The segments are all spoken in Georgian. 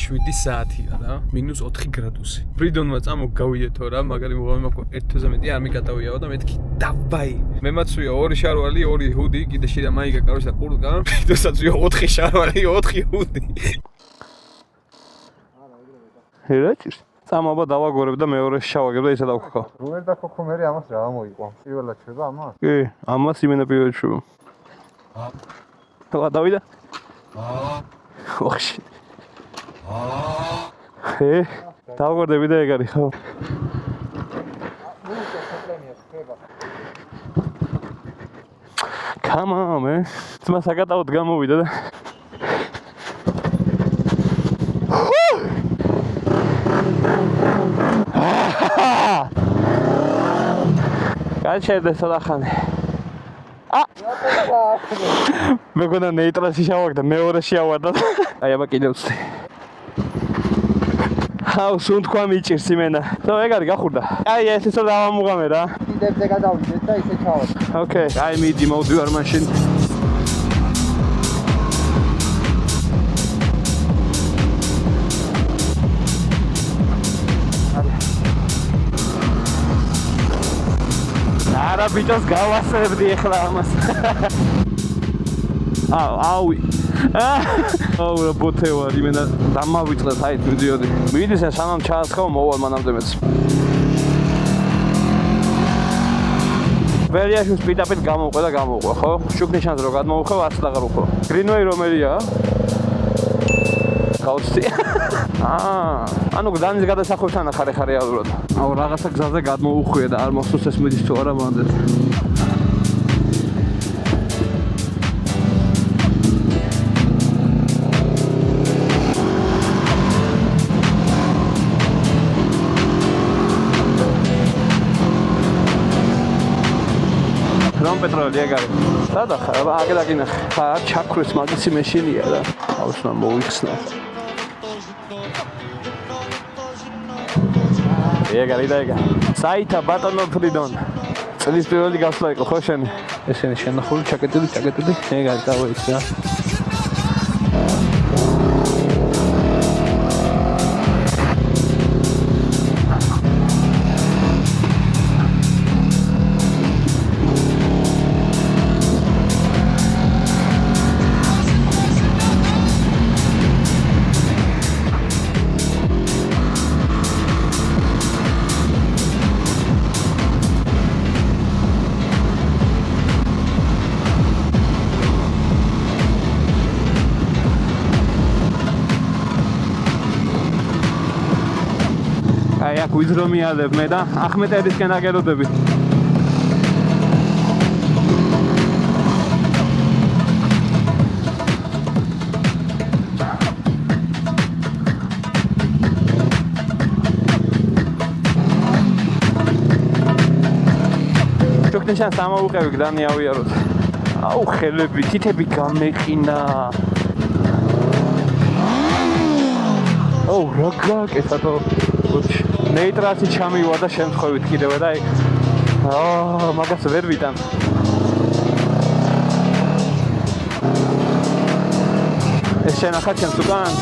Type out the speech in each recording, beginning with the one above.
7 საათია რა, -4 გრადუსი. ფრიდონმა წამოგავიეთო რა, მაგარი მოღამე მაქვს 1 თვეზე მეტი არ მიგატოვიაო და მეთქი დავაი. მე მაცვია 2 შარვალი, 2 ჰუდი, კიდე შეიძლება მაიგა კაროჩ და კურტკა. ფრიდონსაცვია 4 შარვალი, 4 ჰუდი. ჰერაჭის წამობა დავაგორებ და მეორე შევაგებ და ისე დავქო. რომელი და ქოქო მე ამას რა მოიყვა? პირველად შევა ამას? კი, ამას იმენა პირველად შევა. და დავიდა? ოხში. დავაგორდები და ეგ არის ხო? Come on, man. ძმა საკატაოდ გამოვიდა და გაჩერდა სულახანი. მეგონა ნეიტრალში შევაგდა, მეორე შეავარდა. აი აბა კიდევ ვცდი. აუ სუნთქვა მიჭირს იმენა. და ეგ არის გახურდა. აი ეს ისე დავამუღამე რა. კიდებზე გადავიდეთ და ისე ჩავარდ. ოკეი, აი მიდი მოვდივარ მაშინ. არა ბიჭოს გავასწრებდი ახლა ამას. აუი. აუ რა ბოთე ვარ, იმენა დამავიწყდა საით მიდიოდი. მიდის სანამ ჩაასხავ მოვალ მანამდე მეც. ვერიაშენ სპიდაპით გამოვყვა და გამოვყვა, ხო? შუქნიშანს რო გადმოვხო, 10 აღარ უხო. გრინვეი რომელია? გაუცდი. ანუ გზანის გადასახვებთან ახარ ხარ რეალურად. აუ რაღაცა გზაზე გადმოუხვია და არ მოხსოვს ეს მიდის თუ არა მანდეთ. პეტროლი ეგ არის. სადა ხარ? აგე დაგინახე. ხა ჩაქრეს მაგისი მეშინია რა. აუსმა მოვიხსნა. ეგ არის და ეგ. საითა ბატონო ფრიდონ. წლის პირველი გასვლა იყო ხო შენი? ესენი შენახული ჩაკეტილი. ეგ არის დავეიც რა. აი აქ ვიზრომიალებ მე და ახმეტელისკენ აგეროდები. შუქნიშანს ამოვუყევი გდანი ავიაროთ. აუ ხელები, თითები გამეყინა. აუ რა გაკეთათო. ნეიტრალში ჩამივა და შემთხვევით კიდევ და აი მაგას ვერ ვიტან. ეს შენახა ჩემს უკან?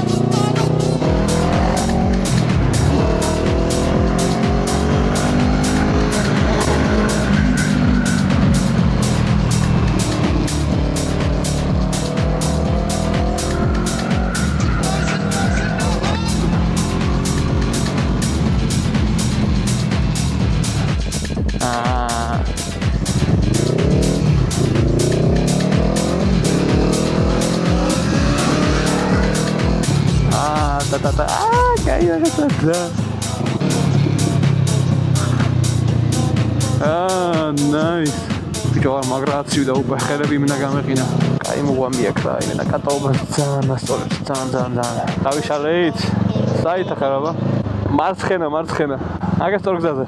Nice. Bicho magrațiu da upa xerები მინდა გამეყინა. Კაი მოგვამია ქრა, იმენა კატაობა ძალიან ასწორებს, ძალიან. დავიშალეთ. საით ახარაბა? მარცხენა. აგას თორგზაზე.